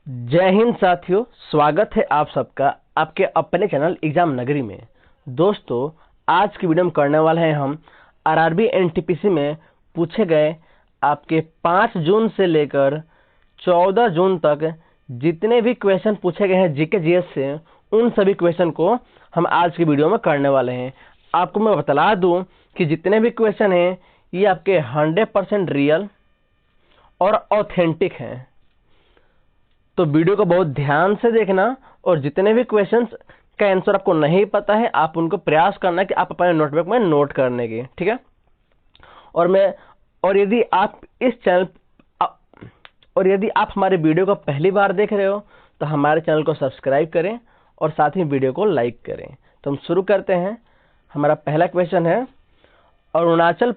जय हिंद साथियों, स्वागत है आप सबका आपके अपने चैनल एग्जाम नगरी में। दोस्तों, आज की वीडियो में करने वाले हैं हम आरआरबी एनटीपीसी में पूछे गए आपके 5 जून से लेकर 14 जून तक जितने भी क्वेश्चन पूछे गए हैं जीके जीएस से, उन सभी क्वेश्चन को हम आज की वीडियो में करने वाले हैं। आपको मैं बता दूं कि जितने भी क्वेश्चन हैं ये आपके 100% रियल और ऑथेंटिक हैं, तो वीडियो को बहुत ध्यान से देखना। और जितने भी क्वेश्चंस का आंसर आपको नहीं पता है, आप उनको प्रयास करना कि आप अपने नोटबुक में नोट करने की, ठीक है। और यदि आप हमारे वीडियो को पहली बार देख रहे हो तो हमारे चैनल को सब्सक्राइब करें और साथ ही वीडियो को लाइक करें। तो हम शुरू करते हैं। हमारा पहला क्वेश्चन है, अरुणाचल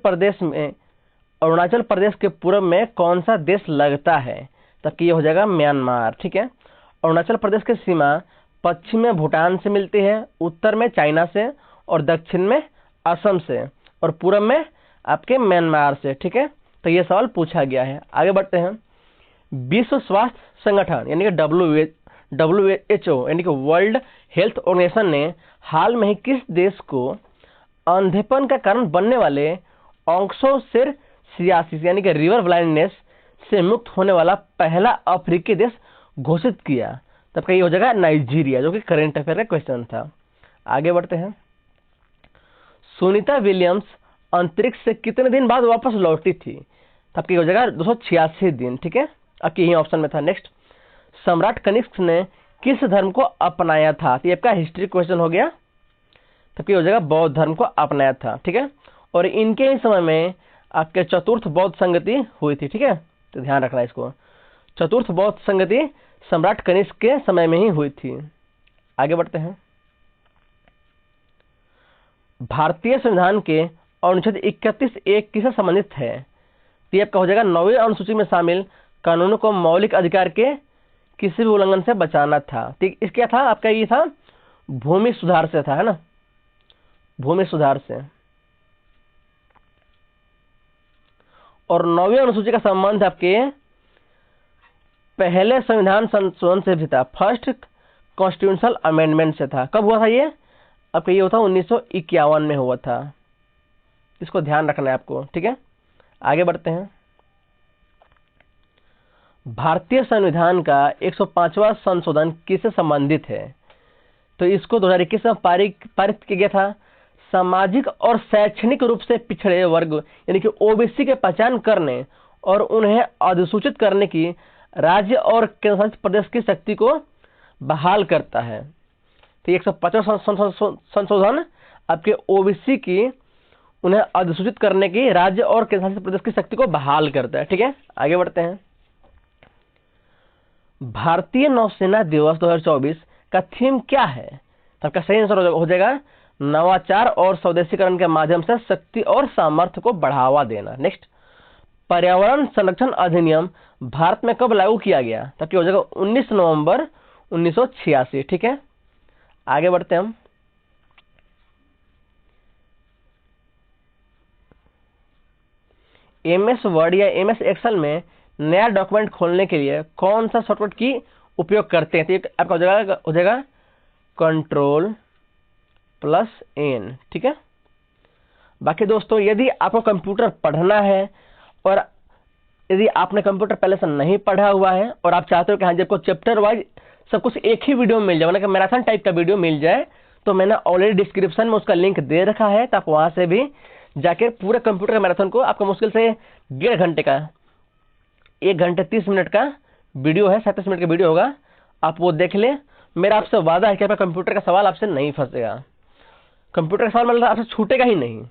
प्रदेश के पूर्व में कौन सा देश लगता है? तब कि ये हो जाएगा म्यांमार, ठीक है। अरुणाचल प्रदेश की सीमा पश्चिम में भूटान से मिलती है, उत्तर में चाइना से और दक्षिण में असम से और पूर्व में आपके म्यांमार से, ठीक है। तो ये सवाल पूछा गया है। आगे बढ़ते हैं। विश्व स्वास्थ्य संगठन यानी कि WHO यानी कि वर्ल्ड हेल्थ ऑर्गेनाइजेशन ने हाल में ही किस देश को अंधेपन का कारण बनने वाले ऑक्सोसियासिस यानी कि रिवर ब्लाइंडनेस से मुक्त होने वाला पहला अफ्रीकी देश घोषित किया? तब का ये हो जाएगा नाइजीरिया, जो कि करंट अफेयर का क्वेश्चन था। आगे बढ़ते हैं। सुनीता विलियम्स अंतरिक्ष से कितने दिन बाद वापस लौटी थी? तब की हो जाएगा 286 दिन, ठीक है। अब यही ऑप्शन में था। नेक्स्ट, सम्राट कनिष्क ने किस धर्म को अपनाया था? तो ये आपका हिस्ट्री क्वेश्चन हो गया। तब की हो जाएगा बौद्ध धर्म को अपनाया था, ठीक है। और इनके ही समय में आपके चतुर्थ बौद्ध संगति हुई थी, ठीक है। तो ध्यान रखना इसको। चतुर्थ बौद्ध संगति सम्राट कनिष्क के समय में ही हुई थी। आगे बढ़ते हैं। भारतीय संविधान के अनुच्छेद 31(1) किससे संबंधित है? तो ये आपका हो जाएगा 9वीं अनुसूची में शामिल कानूनों को मौलिक अधिकार के किसी भी उल्लंघन से बचाना था। ठीक, इसका था आपका, ये था भूमि सुधार से था, है ना, भूमि सुधार से। और 9वीं अनुसूची का संबंध आपके पहले संविधान संशोधन से भी था, फर्स्ट कॉन्स्टिट्यूशनल अमेंडमेंट से था। कब हुआ था ये? आपका ये हुआ था 1951 में हुआ था। इसको ध्यान रखना है आपको, ठीक है। आगे बढ़ते हैं। भारतीय संविधान का 105वां संशोधन किससे संबंधित है? तो इसको 2021 में पारित किया गया था। सामाजिक और शैक्षणिक रूप से पिछड़े वर्ग यानी कि ओबीसी के पहचान करने और उन्हें अधिसूचित करने की राज्य और केंद्रशासित प्रदेश की शक्ति को बहाल करता है। तो 150वां संशोधन आपके ओबीसी की उन्हें अधिसूचित करने की राज्य और केंद्रशासित प्रदेश की शक्ति को बहाल करता है, ठीक है। आगे बढ़ते हैं। भारतीय नौसेना दिवस 2024 का थीम क्या है? तो आपका सही आंसर हो जाएगा नवाचार और स्वदेशीकरण के माध्यम से शक्ति और सामर्थ्य को बढ़ावा देना। नेक्स्ट, पर्यावरण संरक्षण अधिनियम भारत में कब लागू किया गया? तब हो जाएगा 19 नवंबर 1986, ठीक है। आगे बढ़ते हैं हम। MS वर्ड या MS एक्सेल में नया डॉक्यूमेंट खोलने के लिए कौन सा शॉर्टकट की उपयोग करते हैं? तो आपका हो जाएगा Ctrl+N, ठीक है। बाकी दोस्तों, यदि आपको कंप्यूटर पढ़ना है और यदि आपने कंप्यूटर पहले से नहीं पढ़ा हुआ है और आप चाहते हो कि हाँ जी आपको चैप्टर वाइज सब कुछ एक ही वीडियो में मिल जाए, मतलब मैराथन टाइप का वीडियो मिल जाए, तो मैंने ऑलरेडी डिस्क्रिप्शन में उसका लिंक दे रखा है। तो आप वहां से भी जाके पूरे कंप्यूटर का मैराथन को, आपको मुश्किल से 1.5 घंटे का, 1 घंटे 30 मिनट का वीडियो है, 37 मिनट का वीडियो होगा, आप वो देख ले। मेरा आपसे वादा है कि आपका कंप्यूटर का सवाल आपसे नहीं फंसेगा। कंप्यूटर का सवाल मतलब आपसे छूटेगा ही नहीं,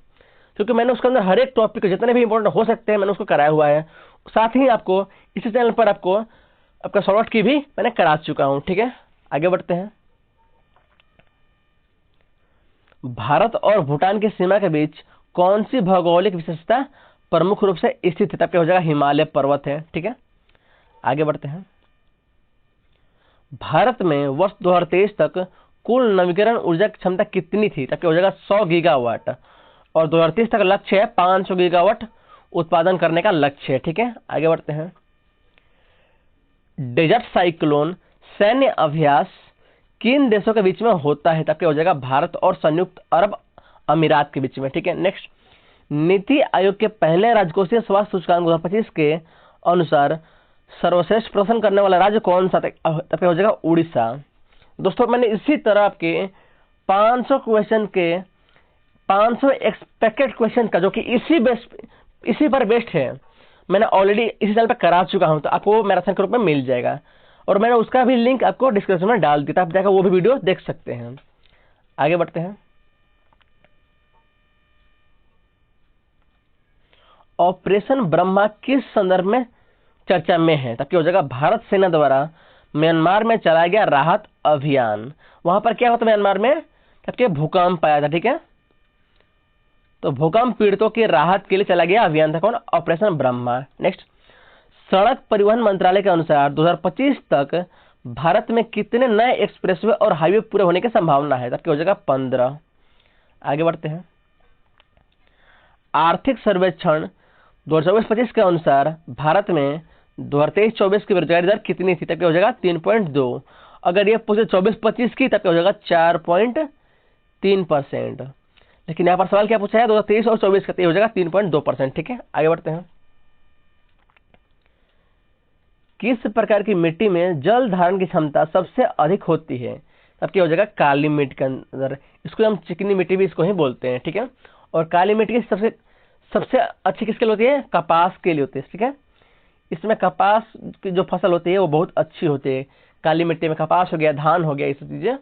क्योंकि मैंने उसके अंदर हर एक टॉपिक जितने भी इंपॉर्टेंट हो सकते हैं मैंने उसको कराया हुआ है। साथ ही आपको इसी चैनल पर आपको आपका शॉर्ट की भी मैंने करा चुका हूं, ठीक है। आगे बढ़ते हैं। भारत और भूटान की सीमा के बीच कौन सी भौगोलिक विशेषता प्रमुख रूप से स्थित है? तब हो जाएगा हिमालय पर्वत है, ठीक है। आगे बढ़ते हैं। भारत में वर्ष 2023 तक कुल नवीकरण ऊर्जा की क्षमता कितनी थी? तब हो जाएगा 100 गीगावाट और 2030 तक लक्ष्य है 500 गीगावाट उत्पादन करने का लक्ष्य है, ठीक है। आगे बढ़ते हैं। डेजर्ट साइक्लोन सैन्य अभ्यास किन देशों के बीच में होता है? तब क्या हो जाएगा भारत और संयुक्त अरब अमीरात के बीच में। ठीक है, नेक्स्ट, नीति आयोग के पहले राजकोषीय स्वास्थ्य सूचकांक 2025 के अनुसार सर्वश्रेष्ठ प्रदर्शन करने वाला राज्य कौन सा? तब क्या हो जाएगा उड़ीसा। दोस्तों मैंने इसी तरह आपके 500 क्वेश्चन के 500 एक्सपेक्टेड क्वेश्चन का जो कि इसी पर बेस्ड है, मैंने ऑलरेडी इसी चैनल पर करा चुका हूं, तो आपको मैराथन के रूप में मिल जाएगा और मैंने उसका भी लिंक आपको डिस्क्रिप्शन में डाल दिया, आप जाकर वो भी वीडियो देख सकते हैं। आगे बढ़ते हैं। ऑपरेशन ब्रह्मा किस संदर्भ में चर्चा में है? तब क्या हो जाएगा भारत सेना द्वारा म्यांमार में चलाया गया राहत अभियान। वहां पर क्या होता म्यांमार में? तब के भूकंप आया था। ठीक है, तो भूकंप पीड़ितों की राहत के लिए चला गया अभियान था कौन? ऑपरेशन ब्रह्मा। नेक्स्ट, सड़क परिवहन मंत्रालय के अनुसार 2025 तक भारत में कितने नए एक्सप्रेसवे और हाईवे पूरे होने की संभावना है? तब क्या हो जाएगा 15। आगे बढ़ते हैं। आर्थिक सर्वेक्षण 2024-25 के अनुसार भारत में 2023-24 की बेरोजगारी दर कितनी थी? तब क्या हो जाएगा 3.2। अगर ये पूछे 24-25 की, तब क्या हो जाएगा 4.3%। लेकिन यहाँ पर सवाल क्या पूछा है 2023 और 24 का, हो जाएगा 3.2%। ठीक है, आगे बढ़ते हैं। किस प्रकार की मिट्टी में जल धारण की क्षमता सबसे अधिक होती है? तब क्या हो जाएगा काली मिट्टी के अंदर, इसको हम चिकनी मिट्टी भी इसको ही बोलते हैं। ठीक है, और काली मिट्टी की सबसे अच्छी किसके लिए होती है? कपास के लिए होती है। ठीक है, इसमें कपास की जो फसल होती है वो बहुत अच्छी होती है, काली मिट्टी में कपास हो गया, धान हो गया, ये सब चीजें।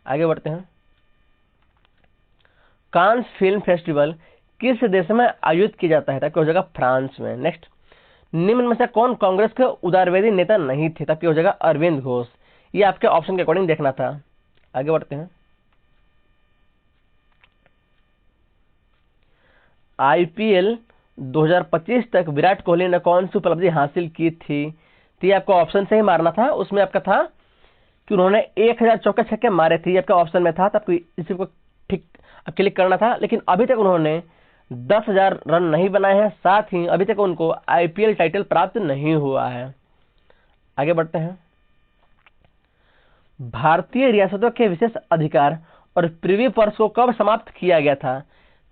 आगे बढ़ते हैं। कांस फिल्म फेस्टिवल किस देश में आयोजित किया जाता है? तब क्या हो जाएगा फ्रांस में। नेक्स्ट, निम्न में से कौन कांग्रेस के उदारवादी नेता नहीं थे? तब क्या हो जाएगा अरविंद घोष। ये आपके ऑप्शन के अकॉर्डिंग देखना था। आगे बढ़ते हैं। आईपीएल 2025 तक विराट कोहली ने कौन सी उपलब्धि हासिल की थी? तो ये आपको ऑप्शन से ही मारना था, उसमें आपका था कि उन्होंने 1000 चौके छक्के मारे थे, आपका ऑप्शन में था, तब इसी को ठीक क्लिक करना था। लेकिन अभी तक उन्होंने 10,000 रन नहीं बनाए हैं, साथ ही अभी तक उनको आईपीएल टाइटल प्राप्त नहीं हुआ है। आगे बढ़ते हैं। भारतीय रियासतों के विशेष अधिकार और प्रिवी पर्स को कब समाप्त किया गया था?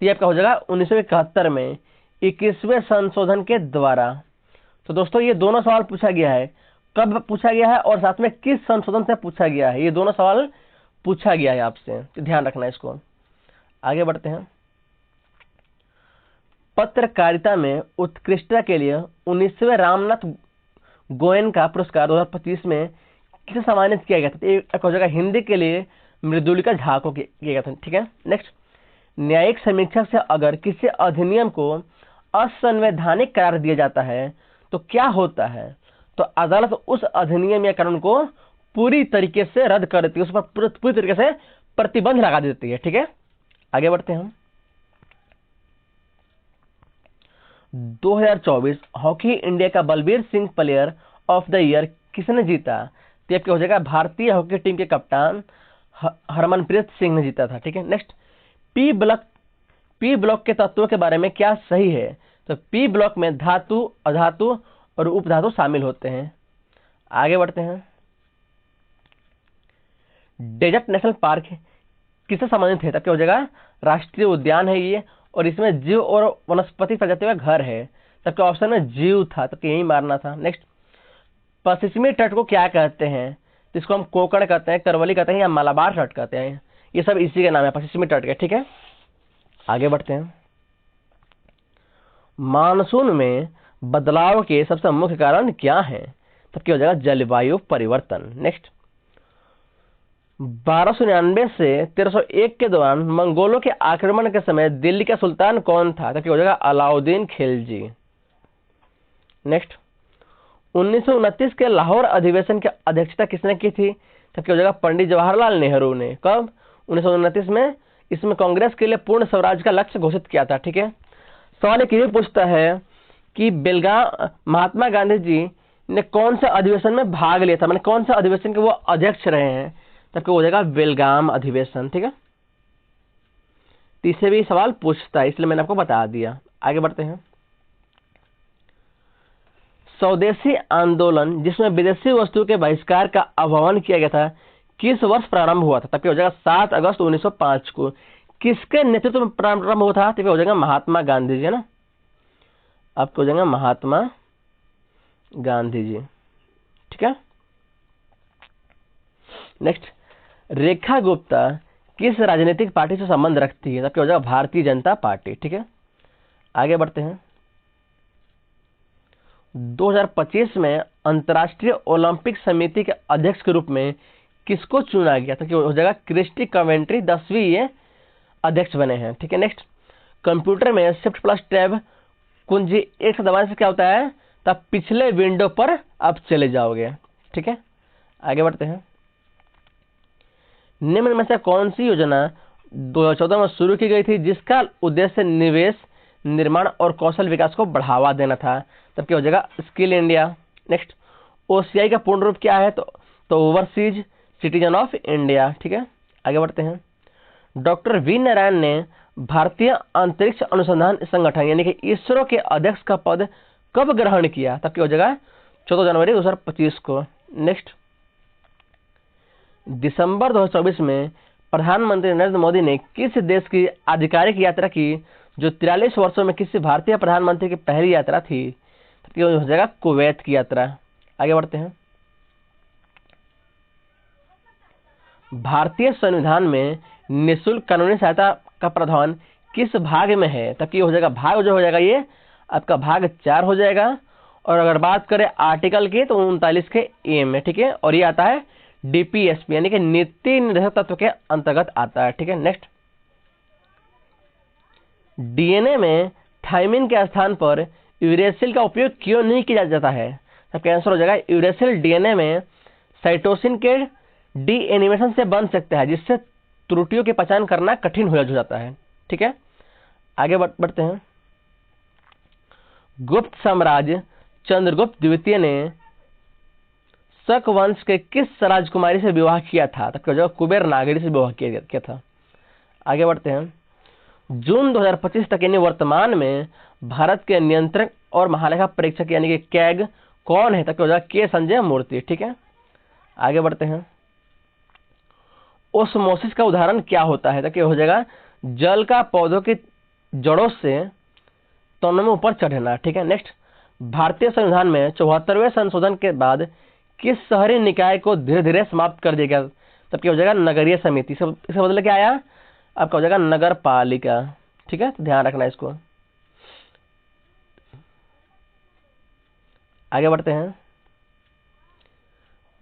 ये आपका हो जाएगा 1971 में 21वें संशोधन के द्वारा। तो दोस्तों ये दोनों सवाल पूछा गया है, कब पूछा गया है और साथ में किस संशोधन से पूछा गया है, ये दोनों सवाल पूछा गया है आपसे, तो ध्यान रखना इसको। आगे बढ़ते हैं। पत्रकारिता में उत्कृष्टता के लिए 19वें रामनाथ गोयनका पुरस्कार 2025 में किसे सम्मानित किया गया था? एक हो जाएगा हिंदी के लिए मृदुलिका झा को किया गया था। ठीक है, नेक्स्ट, न्यायिक समीक्षा से अगर किसी अधिनियम को असंवैधानिक करार दिया जाता है तो क्या होता है? तो अदालत उस अधिनियम या कानून को पूरी तरीके से रद्द कर देती है, उस पर पूरी तरीके से प्रतिबंध लगा देती है। ठीक है, आगे बढ़ते हैं। 2024 हॉकी इंडिया का Balbir Singh player of the year किसने जीता? तो क्या हो जाएगा भारतीय हॉकी टीम के कप्तान हरमनप्रीत सिंह ने जीता था। ठीक है, नेक्स्ट, पी ब्लॉक के तत्वों के बारे में क्या सही है? तो पी ब्लॉक में धातु, अधातु और उपधातु शामिल होते हैं। आगे बढ़ते हैं। डेजर्ट नेशनल पार्क किससे संबंधित है? तब क्या हो जाएगा राष्ट्रीय उद्यान है ये, और इसमें जीव और वनस्पति प्रजातियों का घर है, तब क्या ऑप्शन में जीव था, तब यही मारना था। नेक्स्ट, पश्चिमी तट को क्या कहते हैं? जिसको हम कोंकण कहते हैं, करवली कहते हैं या मलाबार तट कहते हैं, ये सब इसी के नाम है, पश्चिमी तट के। ठीक है, आगे बढ़ते हैं। मानसून में बदलाव के सबसे मुख्य कारण क्या है? तब क्या हो जाएगा जलवायु परिवर्तन। नेक्स्ट, 1299 से 1301 के दौरान मंगोलों के आक्रमण के समय दिल्ली का सुल्तान कौन था? तब क्या हो जाएगा अलाउद्दीन खिलजी। नेक्स्ट, 1929 के लाहौर अधिवेशन की अध्यक्षता किसने की थी? तब क्या हो जाएगा पंडित जवाहरलाल नेहरू ने। कब? 1929 में। इसमें कांग्रेस के लिए पूर्ण स्वराज का लक्ष्य घोषित किया था। ठीक है, सवाल एक ये पूछता है कि बेलगाम महात्मा गांधी जी ने कौन से अधिवेशन में भाग लिया था, मैंने कौन से अधिवेशन के वो अध्यक्ष रहे हैं? तब क्या हो जाएगा बेलगाम अधिवेशन। ठीक है, तीसरे भी सवाल पूछता है, इसलिए मैंने आपको बता दिया। आगे बढ़ते हैं। स्वदेशी आंदोलन जिसमें विदेशी वस्तु के बहिष्कार का आह्वान किया गया था किस वर्ष प्रारंभ हुआ था? तब हो जाएगा 7 अगस्त 1905 को। किसके नेतृत्व में प्रारंभ हुआ था? तब हो जाएगा महात्मा गांधी जी, है ना, आपको हो जाएगा महात्मा गांधी जी, ठीक है। नेक्स्ट, रेखा गुप्ता किस राजनीतिक पार्टी से संबंध रखती है? तब हो जाएगा भारतीय जनता पार्टी, ठीक है। आगे बढ़ते हैं। 2025 में अंतर्राष्ट्रीय ओलंपिक समिति के अध्यक्ष के रूप में किसको चुना गया? तो हो जाएगा क्रिस्टी कवेंट्री 10वीं ये अध्यक्ष बने हैं, ठीक है। नेक्स्ट, कंप्यूटर में शिफ्ट प्लस टैब कुंजी एक से दबाने से क्या होता है? तब पिछले विंडो पर आप चले जाओगे, ठीक है। आगे बढ़ते हैं। निम्न में से कौन सी योजना 2014 में शुरू की गई थी जिसका उद्देश्य निवेश, निर्माण और कौशल विकास को बढ़ावा देना था? तब क्या हो जाएगा स्किल इंडिया। नेक्स्ट, ओसीआई का पूर्ण रूप क्या है? तो ओवरसीज सिटीजन ऑफ इंडिया, ठीक है। आगे बढ़ते हैं। डॉक्टर वी नारायण ने भारतीय अंतरिक्ष अनुसंधान संगठन यानी कि इसरो के अध्यक्ष का पद कब ग्रहण किया? तब क्या हो जाएगा 14 जनवरी 2025 को। नेक्स्ट, दिसंबर 2024 में प्रधानमंत्री नरेंद्र मोदी ने किस देश की आधिकारिक यात्रा की जो 43 वर्षों में किसी भारतीय प्रधानमंत्री की पहली यात्रा थी? तो हो जाएगा कुवैत की यात्रा। आगे बढ़ते हैं। भारतीय संविधान में निःशुल्क कानूनी सहायता का प्रावधान किस भाग में है? तब हो जाएगा भाग जो हो जाएगा ये आपका भाग 4 हो जाएगा। और अगर बात करें आर्टिकल की तो 39 के ए में, ठीक है। और ये आता है डीपीएसपी यानी कि नीति निर्देशक तत्व के अंतर्गत आता है, ठीक है। नेक्स्ट, डीएनए में थाइमिन के स्थान पर यूरेसिल का उपयोग क्यों नहीं किया जाता है? तब आंसर हो जाएगा यूरेसिल डीएनए में साइटोसिन के डी एनिमेशन से बन सकता है जिससे त्रुटियों की पहचान करना कठिन हो जाता है, ठीक है। आगे बढ़ते हैं। गुप्त साम्राज्य चंद्रगुप्त द्वितीय ने शक वंश के किस राजकुमारी से विवाह किया था? तब कुबेर नागरी से विवाह किया था। आगे बढ़ते हैं। जून 2025 तक यानी वर्तमान में भारत के नियंत्रक और महालेखा परीक्षक यानी कि कैग कौन है? तब हो जाएगा के संजय मूर्ति, ठीक है। आगे बढ़ते हैं। ओस्मोसिस का उदाहरण क्या होता है? तब हो जाएगा जल का पौधों की जड़ों से तनों में ऊपर चढ़ना, ठीक है। नेक्स्ट, भारतीय संविधान में 74वें संशोधन के बाद किस शहरी निकाय को धीरे धीरे समाप्त कर दिया गया? तब क्या हो जाएगा नगरीय समिति। इसका बदले क्या आया? आपका हो जाएगा नगर पालिका, ठीक है। तो ध्यान रखना इसको। आगे बढ़ते हैं।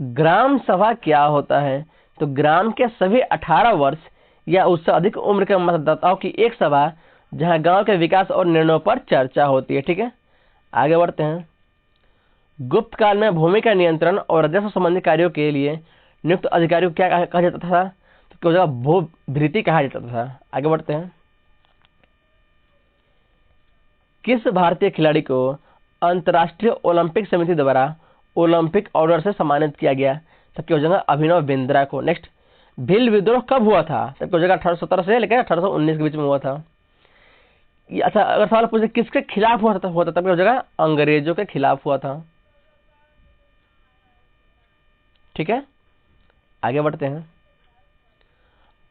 ग्राम सभा क्या होता है? तो ग्राम के सभी 18 वर्ष या उससे अधिक उम्र के मतदाताओं की एक सभा जहां गांव के विकास और निर्णयों पर चर्चा होती है, ठीक है। आगे बढ़ते हैं। गुप्त काल में भूमि का नियंत्रण और राजस्व संबंधी कार्यों के लिए नियुक्त अधिकारी को क्या कहा जाता था? तो क्या भूभृति कहा जाता था। आगे बढ़ते हैं। किस भारतीय खिलाड़ी को अंतर्राष्ट्रीय ओलंपिक समिति द्वारा ओलंपिक ऑर्डर से सम्मानित किया गया? तब क्या हो जाएगा अभिनव बिंद्रा को। नेक्स्ट, भील विद्रोह कब हुआ था? तब हो जाएगा 1817 से लेकर 1819 के बीच में हुआ था। अच्छा, अगर सवाल पूछे किसके खिलाफ हुआ था तब हो जाएगा अंग्रेजों के खिलाफ हुआ था, ठीक है। आगे बढ़ते हैं।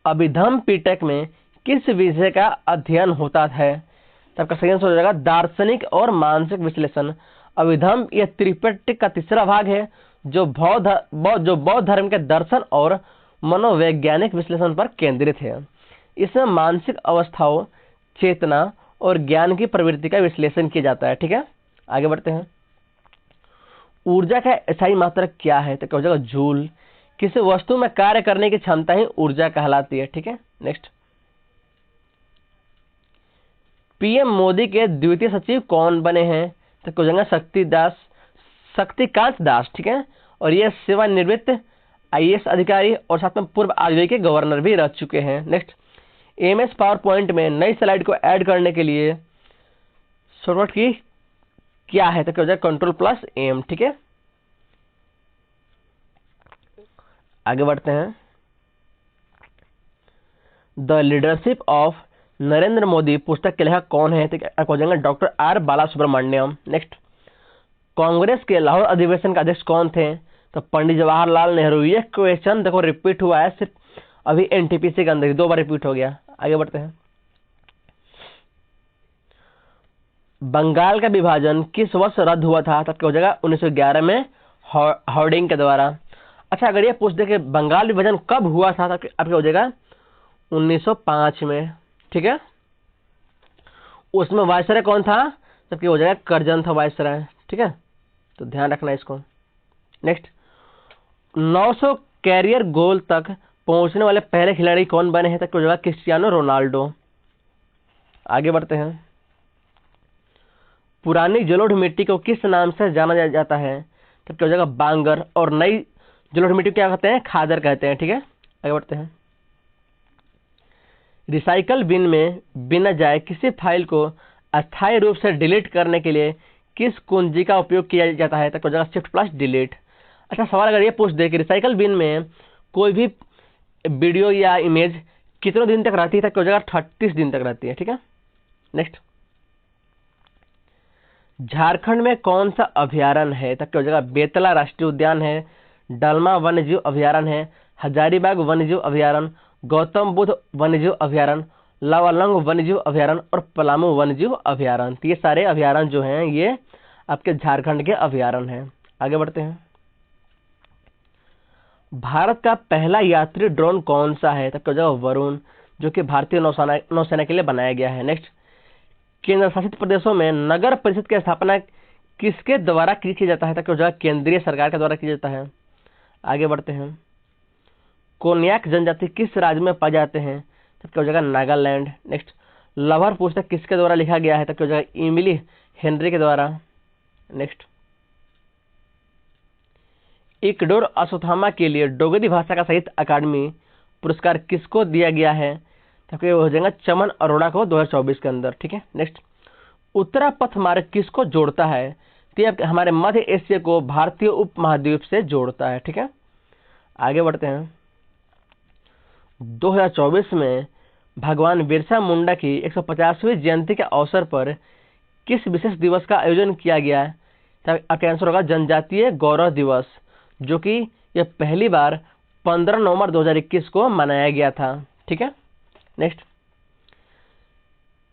अभिधम पीटक में किस विषय का अध्ययन होता है? तब का सही आंसर हो जाएगा दार्शनिक और मानसिक विश्लेषण। अभिधम यह त्रिपिटक का तीसरा भाग है जो बौद्ध धर्म के दर्शन और मनोवैज्ञानिक विश्लेषण पर केंद्रित है। इसमें मानसिक अवस्थाओं, चेतना और ज्ञान की प्रवृत्ति का विश्लेषण किया जाता है, ठीक है। आगे बढ़ते हैं। ऊर्जा का स्थायी मात्रक क्या है? तो क्या हो जाएगा जूल। किसी वस्तु में कार्य करने की क्षमता ही ऊर्जा कहलाती है, ठीक है। नेक्स्ट, पीएम मोदी के द्वितीय सचिव कौन बने हैं? तो क्या हो जाएगा शक्तिकांत दास, ठीक है। और ये सेवानिवृत्त आईएएस अधिकारी और साथ में पूर्व आरबीआई के गवर्नर भी रह चुके हैं। नेक्स्ट, एमएस पावर पॉइंट में नई स्लाइड को ऐड करने के लिए शॉर्टकट की क्या है? तो क्या हो जाएगा Ctrl+M, ठीक है। आगे बढ़ते हैं। The leadership of Narendra Modi पुस्तक के लेखक कौन है? तो हो जाएंगे डॉक्टर आर बाला सुब्रमण्यम। नेक्स्ट, कांग्रेस के लाहौर अधिवेशन का अध्यक्ष कौन थे? तो पंडित जवाहरलाल नेहरू। ये क्वेश्चन देखो रिपीट हुआ है सिर्फ अभी एनटीपीसी के अंदर, 2 बार रिपीट हो गया। आगे बढ़ते हैं। बंगाल का विभाजन किस वर्ष रद्द हुआ था? तब क्या हो जाएगा 1911 में हार्डिंग के द्वारा। अच्छा, अगर ये पूछ दे कि बंगाल विभाजन कब हुआ था, तब क्या हो जाएगा 1905 में। ठीक है, उसमें वायसराय कौन था? तब क्या हो जाएगा करजन था वायसराय। ठीक है, तो ध्यान रखना इसको। नेक्स्ट, 900 कैरियर गोल तक पहुंचने वाले पहले खिलाड़ी कौन बने हैं? तब क्या हो जाएगा क्रिस्टियानो रोनाल्डो। आगे बढ़ते हैं। पुरानी जलोढ़ मिट्टी को किस नाम से जाना जाता है? तब क्या हो जाएगा बांगर। और नई जलोढ़ मिट्टी क्या कहते हैं? खादर कहते हैं। ठीक है, आगे बढ़ते हैं। रिसाइकल बिन में बिना जाए किसी फाइल को अस्थायी रूप से डिलीट करने के लिए किस कुंजी का उपयोग किया जाता है? तब हो जाएगा शिफ्ट प्लस डिलीट। अच्छा, सवाल अगर ये पूछ दे कि रिसाइकल बिन में कोई भी वीडियो या इमेज कितने दिन तक रहती है? तब हो जाएगा 38 दिन तक रहती है। ठीक है, नेक्स्ट, झारखंड में कौन सा अभ्यारण्य है? तब क्या हो जाएगा बेतला राष्ट्रीय उद्यान है, डलमा वन्यजीव अभ्यारण्य है, हजारीबाग वन्यजीव अभ्यारण्य, गौतम बुद्ध वन्यजीव अभ्यारण्य, लावालंग वन्यजीव अभ्यारण्य और पलामू वन्यजीव अभ्यारण्य। तो ये सारे अभ्यारण्य जो हैं ये आपके झारखंड के अभ्यारण्य हैं। आगे बढ़ते हैं। भारत का पहला यात्री ड्रोन कौन सा है? तब क्या हो जाएगा वरुण, जो कि भारतीय नौसेना के लिए बनाया गया है। नेक्स्ट, केंद्र शासित प्रदेशों में नगर परिषद की स्थापना किसके द्वारा की जाता है? तब क्या हो जाएगा केंद्रीय सरकार के द्वारा किया जाता है। आगे बढ़ते हैं। कोन्याक जनजाति किस राज्य में पाए जाते हैं? तब क्या हो जाएगा नागालैंड। नेक्स्ट, लवर पुस्तक किसके द्वारा लिखा गया है? तब क्या हो जाएगा इमिली हेनरी के द्वारा। नेक्स्ट, इकडोर अश्वत्थामा के लिए डोगरी भाषा का साहित्य अकादमी पुरस्कार किसको दिया गया है? तब क्या हो जाएगा चमन अरोड़ा को 2024 के अंदर। ठीक है, नेक्स्ट, उत्तरा पथ मार्ग किसको जोड़ता है? तो ये हमारे मध्य एशिया को भारतीय उपमहाद्वीप से जोड़ता है। ठीक है, आगे बढ़ते हैं। 2024 में भगवान बिरसा मुंडा की 150वीं जयंती के अवसर पर किस विशेष दिवस का आयोजन किया गया है? तब आपका आंसर होगा जनजातीय गौरव दिवस, जो कि यह पहली बार 15 नवंबर 2021 को मनाया गया था। ठीक है, नेक्स्ट,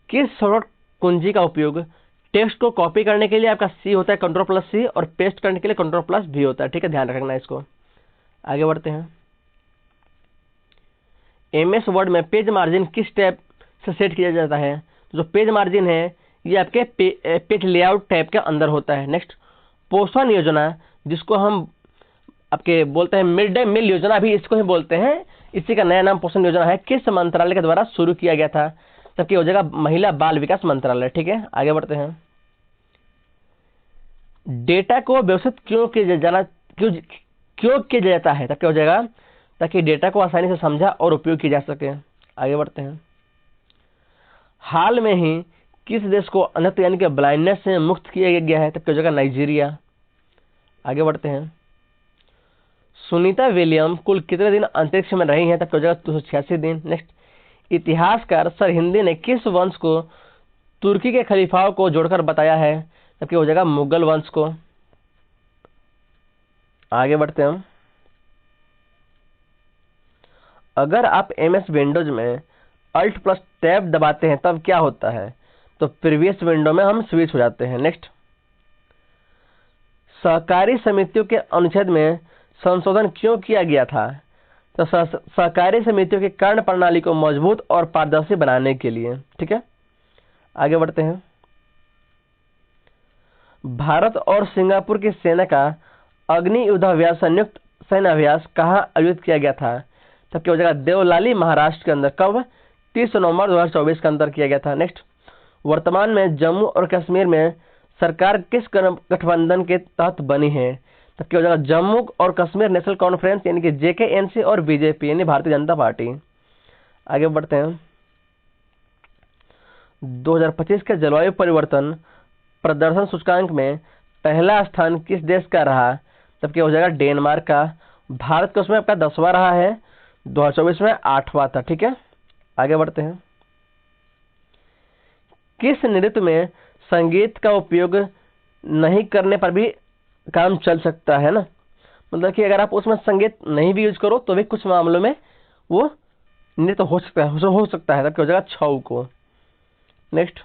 किस शॉर्ट कुंजी का उपयोग टेक्स्ट को कॉपी करने के लिए आपका सी होता है Ctrl+C और पेस्ट करने के लिए Ctrl+V होता है। ठीक है, ध्यान रखना इसको। आगे बढ़ते हैं। MS वर्ड में पेज मार्जिन किस टैब से सेट किया जाता है? जो पेज मार्जिन है ये आपके पेज लेआउट टैब के अंदर होता है। नेक्स्ट, पोषण योजना जिसको हम आपके बोलते हैं मिड डे मील योजना भी इसको ही बोलते हैं, इसी का नया नाम पोषण योजना है, किस मंत्रालय के द्वारा शुरू किया गया था? तब क्या हो जाएगा महिला बाल विकास मंत्रालय। ठीक है, आगे बढ़ते हैं। डेटा को व्यवस्थित क्यों किया जाता है? तब क्या हो जाएगा ताकि डेटा को आसानी से समझा और उपयोग किया जा सके। आगे बढ़ते हैं। हाल में ही किस देश को अंधत्व यानी कि ब्लाइंडनेस से मुक्त किया गया है? तब क्या हो जाएगा नाइजीरिया। आगे बढ़ते हैं। सुनीता विलियम कुल कितने दिन अंतरिक्ष में रही हैं? तब क्या हो जाएगा 286 दिन। नेक्स्ट, इतिहासकार सर हिंदी ने किस वंश को तुर्की के खलीफाओं को जोड़कर बताया है? तब क्या हो जाएगा मुगल वंश को। आगे बढ़ते हैं। अगर आप MS विंडोज में Alt+ टैब दबाते हैं तब क्या होता है? तो प्रीवियस विंडो में हम स्विच हो जाते हैं। नेक्स्ट, सहकारी समितियों के अनुच्छेद में संशोधन क्यों किया गया था? तो सहकारी समितियों की कार्य प्रणाली को मजबूत और पारदर्शी बनाने के लिए। ठीक है, आगे बढ़ते हैं। भारत और सिंगापुर की सेना का अग्नि युद्धाभ्यास संयुक्त सैन्य अभ्यास कहाँ आयोजित किया गया था? तब क्या हो जाएगा देवलाली महाराष्ट्र के अंदर। कब? 30 नवंबर 2024 के अंदर किया गया था। नेक्स्ट, वर्तमान में जम्मू और कश्मीर में सरकार किस गठबंधन के तहत बनी है? तब क्या हो जाएगा जम्मू और कश्मीर नेशनल कॉन्फ्रेंस यानी कि JKNC और बीजेपी यानी भारतीय जनता पार्टी। आगे बढ़ते हैं। 2025 के जलवायु परिवर्तन प्रदर्शन सूचकांक में पहला स्थान किस देश का रहा? तब क्या हो जाएगा डेनमार्क का। भारत का उसमें आपका 10वां रहा है, 2024 में 8वां था। ठीक है, आगे बढ़ते हैं। किस नृत्य में संगीत का उपयोग नहीं करने पर भी काम चल सकता है ना, मतलब कि अगर आप उसमें संगीत नहीं भी यूज करो तो भी कुछ मामलों में वो नृत्य हो सकता है, हो सकता है, तब क्या हो जाएगा छऊ को। नेक्स्ट,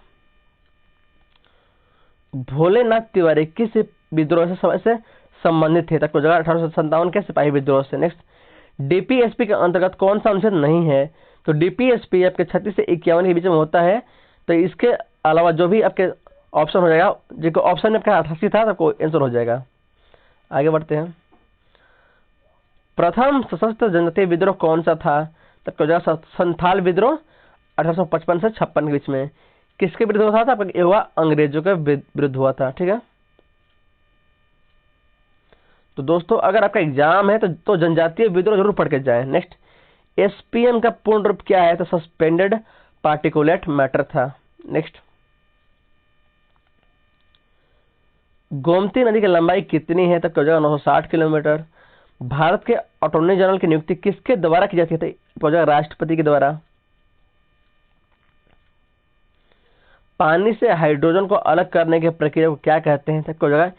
भोलेनाथ तिवारी किस विद्रोह से संबंधित थे, तब क्या हो जाएगा 1857 के सिपाही विद्रोह से। नेक्स्ट, डीपीएसपी के अंतर्गत कौन सा अनुच्छेद नहीं है, तो डीपीएसपी आपके 36 से 51 के बीच में होता है, तो इसके अलावा जो भी आपके ऑप्शन हो जाएगा, जिसको ऑप्शन में आपका 88 था तो कोई आंसर हो जाएगा। आगे बढ़ते हैं, प्रथम सशस्त्र जनजातीय विद्रोह कौन सा था, तब क्या हो जाएगा संथाल विद्रोह 1855 से 56 के बीच में। किसके विरुद्ध हुआ था, ये हुआ अंग्रेजों के विरुद्ध हुआ था। ठीक है, तो दोस्तों अगर आपका एग्जाम है तो जनजातीय विद्रोह जरूर पढ़ के जाएं। नेक्स्ट, एसपीएम का पूर्ण रूप क्या है, तो सस्पेंडेड पार्टिकुलेट मैटर था। नेक्स्ट, गोमती नदी की लंबाई कितनी है, तब क्या हो जाएगा 960 किलोमीटर। भारत के अटॉर्नी जनरल की नियुक्ति किसके द्वारा की जाती है, तो हो जाएगा राष्ट्रपति के द्वारा। पानी से हाइड्रोजन को अलग करने की प्रक्रिया को क्या कहते हैं, तब क्या हो जाएगा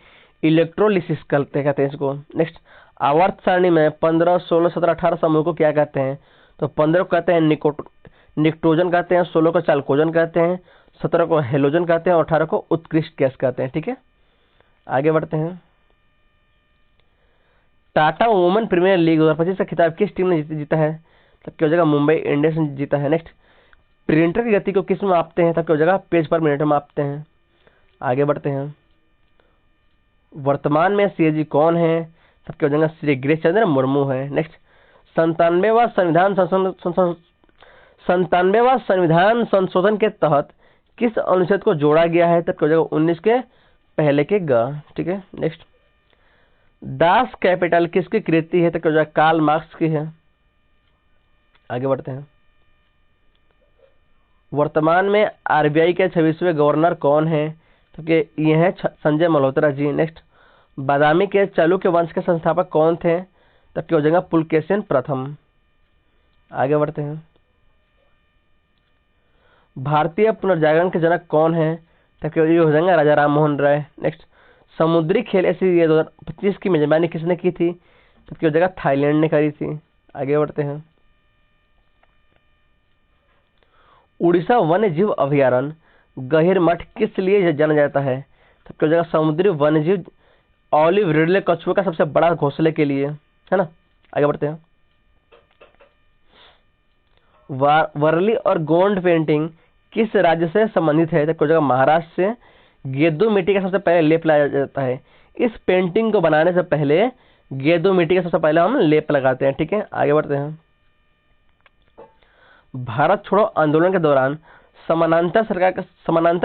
इलेक्ट्रोलिसिस कहते हैं इसको। नेक्स्ट, आवर्त सारणी में 15, 16, 17, 18 समूह को क्या कहते हैं, तो 15 को कहते हैं निकोटोजन कहते हैं, 16 को चाल्कोजन कहते हैं, 17 को हेलोजन कहते हैं और 18 को उत्कृष्ट गैस कहते हैं। ठीक है, आगे बढ़ते हैं, टाटा वुमेन प्रीमियर लीग 2025 का खिताब किस टीम ने जीता है, तब क्या हो जाएगा मुंबई इंडियंस ने जीता है। नेक्स्ट, प्रिंटर की गति को किस में मापते हैं, तब क्या हो जाएगा पेज पर मिनट में मापते हैं। आगे बढ़ते हैं, वर्तमान में सीएजी कौन है, तब क्या हो जाएगा श्री गिरीश चंद्र मुर्मू है। नेक्स्ट, 97वां संविधान संशोधन के तहत किस अनुच्छेद को जोड़ा गया है, तब क्या हो जाएगा 19 के पहले के ग। ठीक है, नेक्स्ट, दास कैपिटल किसकी कृति है, तब क्या हो जाएगा कार्ल मार्क्स की है। आगे बढ़ते हैं, वर्तमान में आरबीआई के 26वें गवर्नर कौन है, तो कि ये है संजय मल्होत्रा जी। नेक्स्ट, बादामी के चालुक्य वंश के संस्थापक कौन थे, तब क्या हो जाएगा पुलकेशिन प्रथम। आगे बढ़ते हैं, भारतीय पुनर्जागरण के जनक कौन है, तब क्या हो जाएगा राजा राम मोहन राय। नेक्स्ट, समुद्री खेल एशिया 2025 की मेजबानी किसने की थी, तब क्या हो जाएगा थाईलैंड ने करी थी। आगे बढ़ते हैं, उड़ीसा वन्य जीव अभयारण्य गहीर मठ किस लिए जाना जाता है, तब क्या हो जाएगा समुद्री वन्यजीव ऑलिव रिडले कछुए का सबसे बड़ा घोंसले के लिए, है ना। आगे बढ़ते हैं, वर्ली और गोंड पेंटिंग किस राज्य से संबंधित है, तब क्या हो जाएगा महाराष्ट्र से। गेदू मिट्टी का सबसे पहले लेप लगाया जाता है, इस पेंटिंग को बनाने से पहले गेदू मिट्टी का सबसे पहले हम लेप लगाते हैं। ठीक है, आगे बढ़ते हैं, भारत छोड़ो आंदोलन के दौरान समानांतर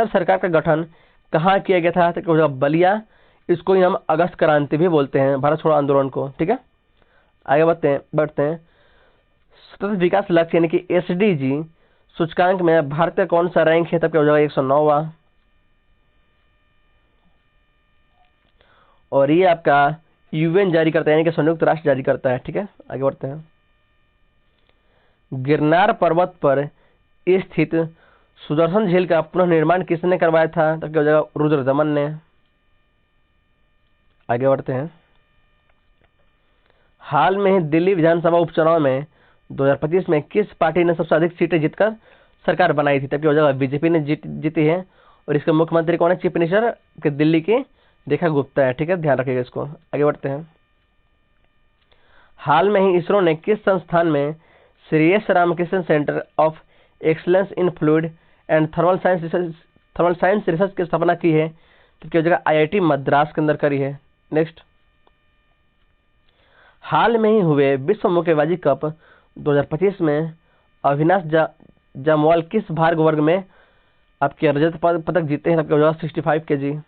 सरकार का गठन कहाँ किया गया था, तो बलिया, इसको ही हम अगस्त क्रांति भी बोलते हैं, भारत छोड़ो आंदोलन को। ठीक है, आगे बढ़ते हैं, सतत विकास लक्ष्य यानी कि एसडीजी सूचकांक में भारत का कौन सा रैंक है, तब क्या हो जाएगा 109वां, और ये आपका यूएन जारी करता है यानी कि संयुक्त राष्ट्र जारी करता है। ठीक है, आगे बढ़ते हैं, गिरनार पर्वत पर स्थित सुदर्शन झील का पुनर्निर्माण किसने करवाया था, तब क्या हो जाएगा रुद्रदमन ने। आगे बढ़ते हैं, हाल में ही दिल्ली विधानसभा उपचुनाव में 2025 में किस पार्टी ने सबसे अधिक सीटें जीतकर सरकार बनाई थी, तब क्या हो जाएगा बीजेपी ने जीती है, और इसके मुख्यमंत्री कौन है, चीफ मिनिस्टर के दिल्ली की रेखा गुप्ता है। ठीक है, ध्यान रखिएगा इसको। आगे बढ़ते हैं, हाल में ही इसरो ने किस संस्थान में Shri S Ramakrishna centre of excellence in fluid and thermal science research की स्थापना की है, तो क्या हो जाएगा आईआईटी मद्रास के अंदर करी है। नेक्स्ट, हाल में ही हुए विश्व मुक्केबाजी कप 2025 में अविनाश जामवाल किस भार वर्ग में आपके रजत पदक जीते हैं, तब क्या हो जाएगा 65 kg।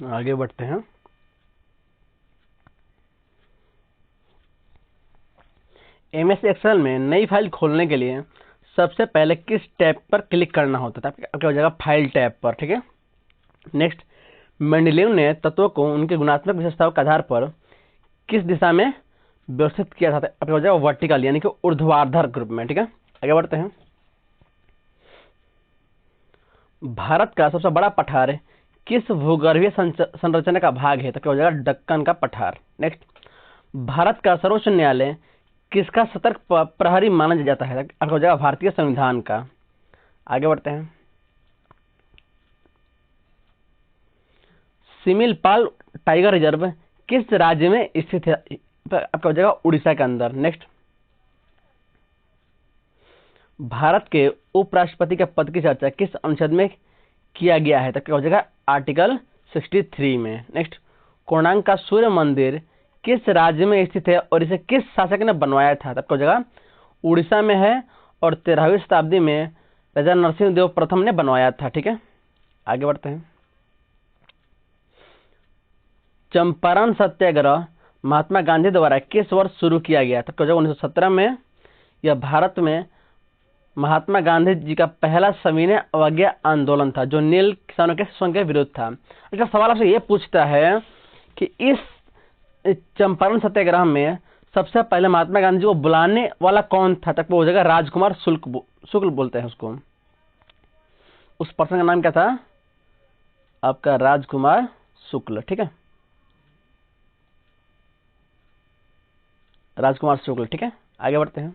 आगे बढ़ते हैं, एमएस एक्सेल में नई फाइल खोलने के लिए सबसे पहले किस टैब पर क्लिक करना होता है, क्या हो जाएगा फाइल टैब पर। ठीक है, नेक्स्ट, मेंडलीव ने तत्वों को उनके गुणात्मक विशेषताओं के आधार पर किस दिशा में व्यवस्थित किया था, क्या हो जाएगा वर्टिकल यानी कि ऊर्ध्वाधर ग्रुप में। ठीक है, आगे बढ़ते हैं, भारत का सबसे बड़ा पठार किस भूगर्भीय संरचना का भाग है? तो क्या हो जाएगा? दक्कन का पठार। नेक्स्ट, भारत का सर्वोच्च न्यायालय किसका सतर्क प्रहरी माना जाता है? तो हो जाएगा भारतीय संविधान का। आगे बढ़ते हैं। सिमिलपाल टाइगर रिजर्व किस राज्य में स्थित है? आपका हो जाएगा उड़ीसा के अंदर। नेक्स्ट, भारत के उपराष्ट्रपति के पद की चर्चा किस अनुच्छेद में किया गया है? तो क्या हो जाएगा? आर्टिकल 63 में। नेक्स्ट, कोणार्क का सूर्य मंदिर किस राज्य में स्थित है और इसे किस शासक ने बनवाया था? तब क्या हो जाएगा? उड़ीसा में है और 13वीं शताब्दी में राजा नरसिंह देव प्रथम ने बनवाया था। ठीक है, आगे बढ़ते हैं। चंपारण सत्याग्रह महात्मा गांधी द्वारा किस वर्ष शुरू किया गया? तब क्या हो जाएगा? 1917 में। यह भारत में महात्मा गांधी जी का पहला सविनय अवज्ञा आंदोलन था जो नील किसानों के शोषण के विरुद्ध था। अच्छा, सवाल आपसे ये पूछता है कि इस चंपारण सत्याग्रह में सबसे पहले महात्मा गांधी जी को बुलाने वाला कौन था? तक वो हो जाएगा राजकुमार शुक्ल बोलते हैं उसको। उस पर्सन का नाम क्या था? आपका राजकुमार शुक्ल। ठीक है, राजकुमार शुक्ल। ठीक है, आगे बढ़ते हैं।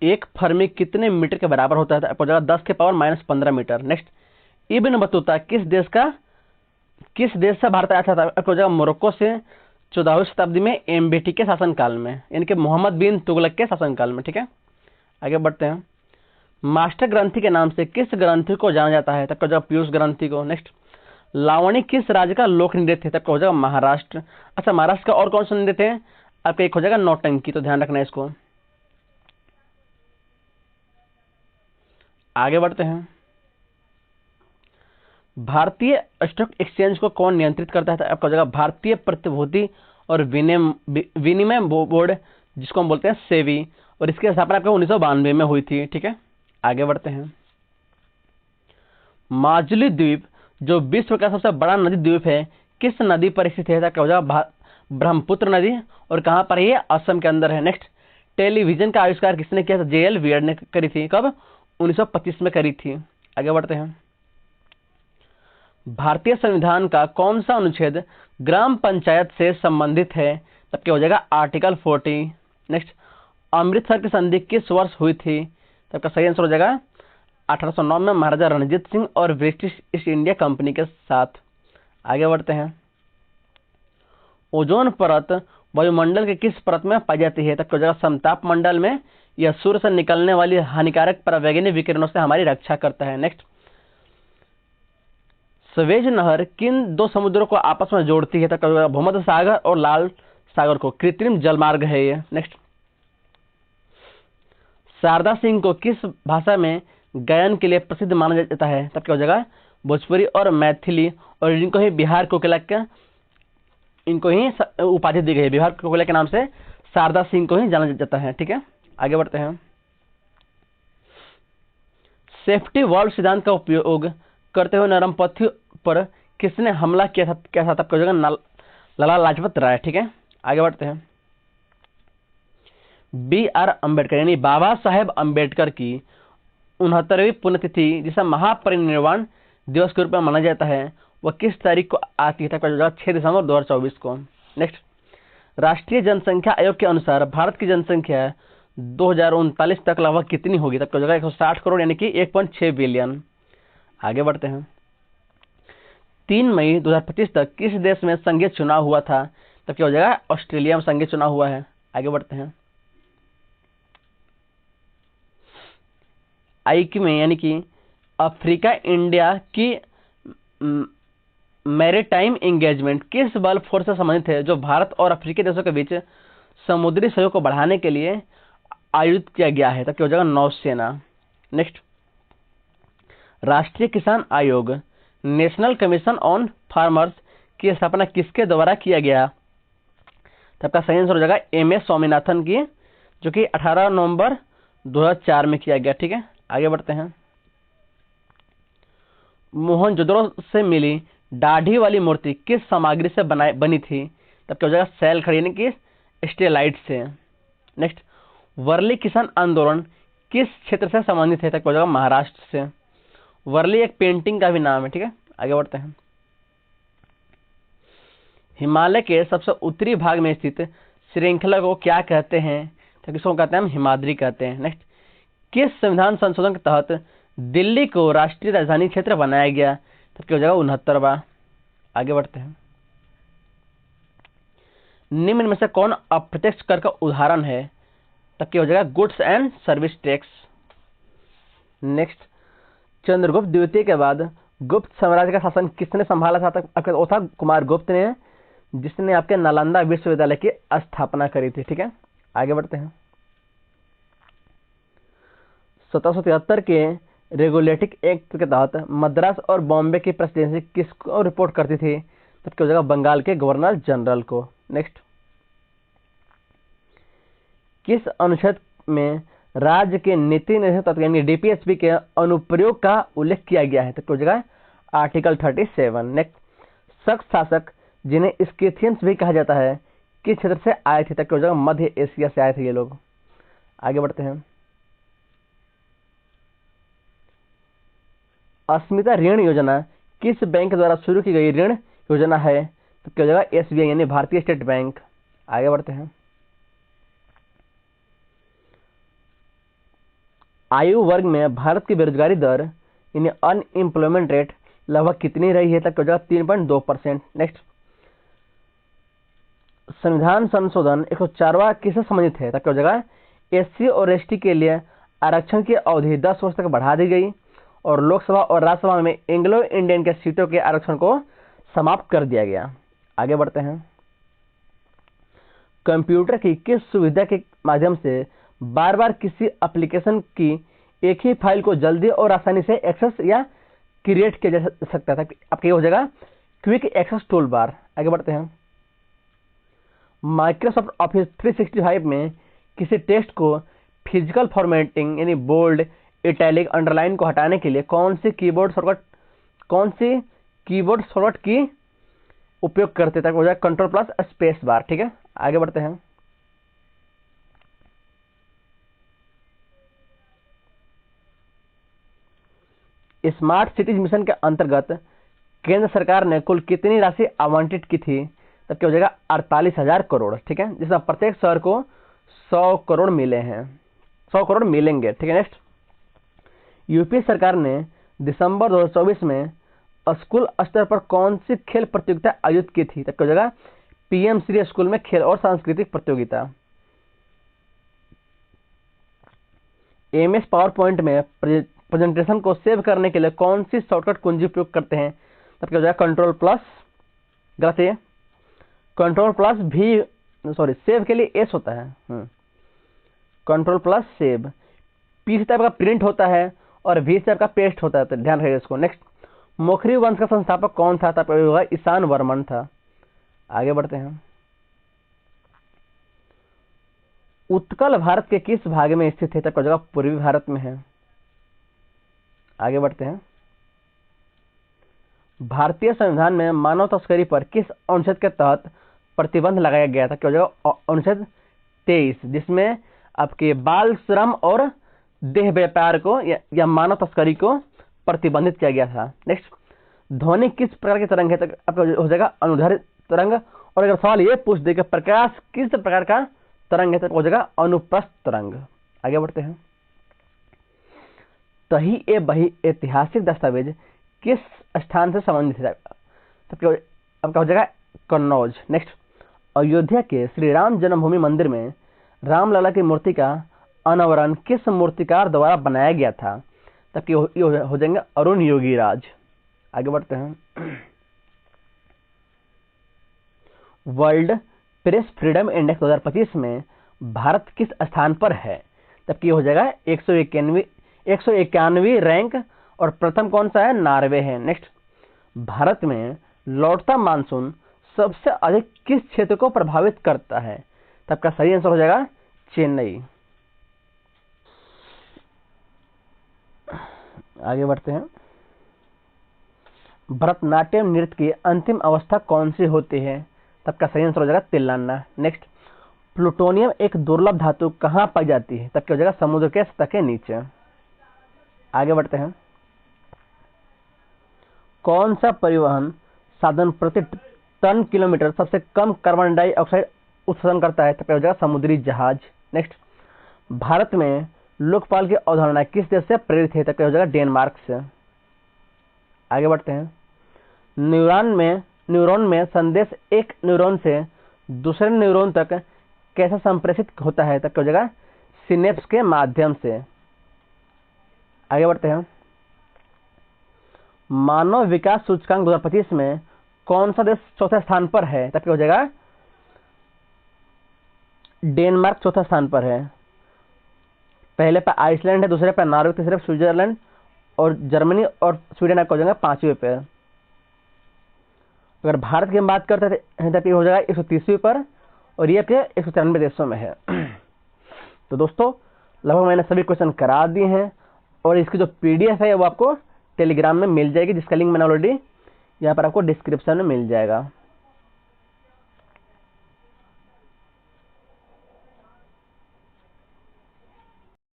एक फर्मी कितने मीटर के बराबर होता है? आपको जगह 10 के power -15 metre. Next, Ibn Battuta किस देश से भारत आया था? आपको जगह मोरक्को से 14वीं शताब्दी में एमबीटी के शासनकाल में, यानी कि मोहम्मद बिन तुगलक के शासनकाल में। ठीक है, आगे बढ़ते हैं। मास्टर ग्रंथि के नाम से किस ग्रंथि को जाना जाता है? तब हो जाएगा पीयूष ग्रंथि को। नेक्स्ट, लावणी किस राज्य का लोक नृत्य है? तब हो जाएगा महाराष्ट्र। अच्छा, महाराष्ट्र का और कौन सा नृत्य है? आपका एक हो जाएगा नौटंकी, तो ध्यान रखना है इसको। आगे बढ़ते हैं। भारतीय स्टॉक एक्सचेंज को कौन नियंत्रित करता है? आपका हो जाएगा भारतीय प्रतिभूति और विनिमय बोर्ड, जिसको हम बोलते हैं सेबी, और इसकी स्थापना आपका 1992 में हुई थी। ठीक है, आगे बढ़ते हैं। माजुली द्वीप जो विश्व का सबसे बड़ा नदी द्वीप है किस नदी पर स्थित है? क्या हो जाएगा? ब्रह्मपुत्र नदी। और कहां पर है? असम के अंदर है। नेक्स्ट, टेलीविजन का आविष्कार किसने किया था? जेएल वियर्ड ने करी थी। कब? 1925 में करी थी। आगे बढ़ते हैं। भारतीय संविधान का कौन सा अनुच्छेद ग्राम पंचायत से संबंधित है? तब क्या हो जाएगा? आर्टिकल 40। नेक्स्ट, अमृतसर की संधि किस वर्ष हुई थी? तब का सही आंसर हो जाएगा 1809 में महाराजा रणजीत सिंह और ब्रिटिश ईस्ट इंडिया कंपनी के साथ। आगे बढ़ते हैं। ओजोन परत वायुमंडल के किस परत में पाई जाती है? तब क्या हो जाएगा? समताप मंडल में। यह सूर्य से निकलने वाली हानिकारक परावैंगनी विकिरणों से हमारी रक्षा करता है। नेक्स्ट, स्वेज नहर किन दो समुद्रों को आपस में जोड़ती है? तब भूमध्य सागर और लाल सागर को। कृत्रिम जलमार्ग है ये। नेक्स्ट, शारदा सिंह को किस भाषा में गायन के लिए प्रसिद्ध माना जाता है? तब क्या हो जाएगा? भोजपुरी और मैथिली, और इनको ही बिहार कोकिला का इनको ही उपाधि दी गई है। बिहार कोकिला के नाम से शारदा सिंह को ही जाना जाता है। ठीक है, आगे बढ़ते हैं। सेफ्टी वाल्व सिद्धांत का उपयोग करते हुए नरम पथ्य पर किसने हमला किया था? तब क्या हो जाएगा? लाला लाजपत राय। ठीक है, आगे बढ़ते हैं। BR अम्बेडकर यानी बाबा साहेब अम्बेडकर की 69वीं पुण्यतिथि जिसे महापरिनिर्वाण दिवस के रूप में माना जाता है वह किस तारीख को आती है? तब 6 दिसंबर 2024 को। नेक्स्ट, राष्ट्रीय जनसंख्या आयोग के अनुसार भारत की जनसंख्या 2039 तक लगभग कितनी होगी? तब 160 करोड़ यानी कि 1.6 बिलियन। आगे बढ़ते हैं। 3 मई 2025 तक किस देश में संघीय चुनाव हुआ था? तब क्या हो जाएगा? ऑस्ट्रेलिया में संघीय चुनाव हुआ है। आगे बढ़ते हैं। आईक्यू में यानी कि अफ्रीका इंडिया की मैरीटाइम एंगेजमेंट किस बल फोर्स से संबंधित है जो भारत और अफ्रीकी देशों के बीच समुद्री सहयोग को बढ़ाने के लिए आयोजित किया गया है? तब क्या हो जाएगा? नौसेना। नेक्स्ट, राष्ट्रीय किसान आयोग नेशनल कमीशन ऑन फार्मर्स की स्थापना किसके द्वारा किया गया? तब का सही आंसर हो जाएगा MS स्वामीनाथन की, जो कि 18 नवंबर 2004 में किया गया। ठीक है, आगे बढ़ते हैं। मोहनजोदड़ो से मिली दाढ़ी वाली मूर्ति किस सामग्री से बनी थी? तब क्या हो जाएगा? सैल खड़ी यानी कि स्टेलाइट से। नेक्स्ट, वर्ली किसान आंदोलन किस क्षेत्र से संबंधित है? तक हो जाएगा महाराष्ट्र से। वर्ली एक पेंटिंग का भी नाम है। ठीक है, आगे बढ़ते हैं। हिमालय के सबसे उत्तरी भाग में स्थित श्रृंखला को क्या कहते हैं? तो किसको कहते हैं हम? हिमाद्री कहते हैं। नेक्स्ट, किस संविधान संशोधन के तहत दिल्ली को राष्ट्रीय राजधानी क्षेत्र बनाया गया? तो क्या हो जाएगा? 69वां। आगे बढ़ते हैं। निम्न में से कौन अप्रत्यक्ष कर का उदाहरण है? तब क्या हो जाएगा? Goods and service tax. Next, Chandragupta द्वितीय के बाद गुप्त साम्राज्य का शासन किसने संभाला था? तक वो था कुमार गुप्त ने, जिसने आपके नालंदा विश्वविद्यालय की स्थापना करी थी। ठीक है, आगे बढ़ते हैं। 1773 के रेगुलेटिंग एक्ट के तहत मद्रास और बॉम्बे की प्रेसिडेंसी किसको रिपोर्ट करती थी? तब क्या हो जाएगा? बंगाल के गवर्नर जनरल को। नेक्स्ट, किस अनुच्छेद में राज्य के नीति निर्देशक तत्व यानी डीपीएसपी के अनुप्रयोग का उल्लेख किया गया है? तो क्या हो जाएगा? आर्टिकल 37। नेक्स्ट, शक शासक जिन्हें स्किथियंस भी कहा जाता है किस क्षेत्र से आए थे? तक क्या हो जाएगा? मध्य एशिया से आए थे ये लोग। आगे बढ़ते हैं। अस्मिता ऋण योजना किस बैंक द्वारा शुरू की गई ऋण योजना है? तो क्या हो जाएगा? एसबीआई यानी भारतीय स्टेट बैंक। आगे बढ़ते हैं। आयु वर्ग में भारत की बेरोजगारी दर यानी अनएम्प्लॉयमेंट रेट लगभग कितनी रही है? तक हो जाएगा? 3.2%। नेक्स्ट, संविधान संशोधन 104वां किससे संबंधित है? तक हो जाएगा? एससी और एसटी के लिए आरक्षण की अवधि 10 वर्ष तक बढ़ा दी गई और लोकसभा और राज्यसभा में एंग्लो इंडियन के सीटों के आरक्षण को समाप्त कर दिया गया। आगे बढ़ते हैं। कंप्यूटर की किस सुविधा के माध्यम से बार बार किसी एप्लीकेशन की एक ही फाइल को जल्दी और आसानी से एक्सेस या क्रिएट किया जा सकता था? आपके हो जाएगा? Quick access toolbar. आगे बढ़ते हैं। माइक्रोसॉफ्ट ऑफिस 365 में किसी टेक्स्ट को फिजिकल फॉर्मेटिंग यानी बोल्ड, इटैलिक, अंडरलाइन को हटाने के लिए कौन सी कीबोर्ड शॉर्टकट की उपयोग करते थे? हो जाएगा? Control plus space bar. ठीक है, आगे बढ़ते हैं। स्मार्ट सिटीज मिशन के अंतर्गत केंद्र सरकार ने कुल कितनी राशि आवंटित की थी? तब क्या हो जाएगा? 48,000 करोड़। ठीक है, जिसमें प्रत्येक शहर को 100 करोड़ मिले हैं, 100 करोड़ मिलेंगे। ठीक है। नेक्स्ट, यूपी सरकार ने दिसंबर 2024 में स्कूल स्तर पर कौन सी खेल प्रतियोगिता आयोजित की थी? तब क्या हो जाएगा? पीएम श्री स्कूल में खेल और सांस्कृतिक प्रतियोगिता। एमएस पावर पॉइंट में प्रेजेंटेशन को सेव करने के लिए कौन सी शॉर्टकट कुंजी उपयोग करते हैं? तब क्या हो जाएगा? कंट्रोल प्लस, गलत है, कंट्रोल प्लस भी, सॉरी, सेव के लिए एस होता है, कंट्रोल प्लस सेव। पी से आपका प्रिंट होता है और वी से आपका पेस्ट होता है, तो ध्यान रखिएगा इसको। नेक्स्ट, मोखरी वंश का संस्थापक कौन था? तब होगा ईशान वर्मन था। आगे बढ़ते हैं। उत्कल भारत के किस भाग में स्थित है? तब जगह पूर्वी भारत में है। आगे बढ़ते हैं। भारतीय संविधान में मानव तस्करी पर किस अनुच्छेद के तहत प्रतिबंध लगाया गया था? क्या हो जाएगा? अनुच्छेद 23, जिसमें आपके बाल श्रम और देह व्यापार को या मानव तस्करी को प्रतिबंधित किया गया था। नेक्स्ट, ध्वनि किस प्रकार की तरंग है? तो आपका हो जाएगा अनुदैर्घ्य तरंग। और अगर सवाल ये पूछ दे कि प्रकाश किस प्रकार का तरंग है, तो हो जाएगा अनुप्रस्थ तरंग। आगे बढ़ते हैं। तही ए बही ऐतिहासिक दस्तावेज किस स्थान से संबंधित है? तो आपका हो जाएगा कन्नौज। नेक्स्ट, अयोध्या के श्री राम जन्मभूमि मंदिर में रामलला की मूर्ति का अनावरण किस मूर्तिकार द्वारा बनाया गया था? तब कि हो जाएंगे अरुण योगीराज। आगे बढ़ते हैं। वर्ल्ड प्रेस फ्रीडम इंडेक्स 2025 में भारत किस स्थान पर है? तब कि हो जाएगा 191 रैंक और प्रथम कौन सा है? नॉर्वे है। नेक्स्ट, भारत में लौटता मानसून सबसे अधिक किस क्षेत्र को प्रभावित करता है? तब का सही आंसर हो जाएगा चेन्नई। आगे बढ़ते हैं। भरतनाट्यम नृत्य की अंतिम अवस्था कौन सी होती है? तब का सही आंसर हो जाएगा तिल्लाना। नेक्स्ट, प्लूटोनियम एक दुर्लभ धातु कहाँ पाई जाती है? तब क्या हो जाएगा? समुद्र के सतह के नीचे। आगे बढ़ते हैं। कौन सा परिवहन साधन प्रति टन किलोमीटर सबसे कम कार्बन डाइऑक्साइड उत्सर्जन करता है? तब क्या हो जाएगा? समुद्री जहाज। नेक्स्ट, भारत में लोकपाल की अवधारणा किस देश से प्रेरित है? तब क्या हो जाएगा? डेनमार्क से। आगे बढ़ते हैं। न्यूरॉन में संदेश एक न्यूरॉन से दूसरे न्यूरॉन तक कैसे संप्रेषित होता है? तब क्या हो जाएगा? सिनेप्स के माध्यम से। आगे बढ़ते हैं। मानव विकास सूचकांक 2025 में कौन सा देश चौथे स्थान पर है? तब क्या हो जाएगा? डेनमार्क चौथा स्थान पर है। पहले पर आइसलैंड है, दूसरे पर नॉर्वे, तीसरे पर स्विट्जरलैंड और जर्मनी और स्वीडन आपको हो जाएगा 5वें पे। अगर भारत की हम बात करते हैं तब ये हो जाएगा 130वें पर और ये आपके 193 देशों में है। तो दोस्तों लगभग मैंने सभी क्वेश्चन करा दिए हैं और इसकी जो पीडीएफ है वो आपको टेलीग्राम में मिल जाएगी, जिसका लिंक मैंने ऑलरेडी यहाँ पर आपको डिस्क्रिप्शन में मिल जाएगा।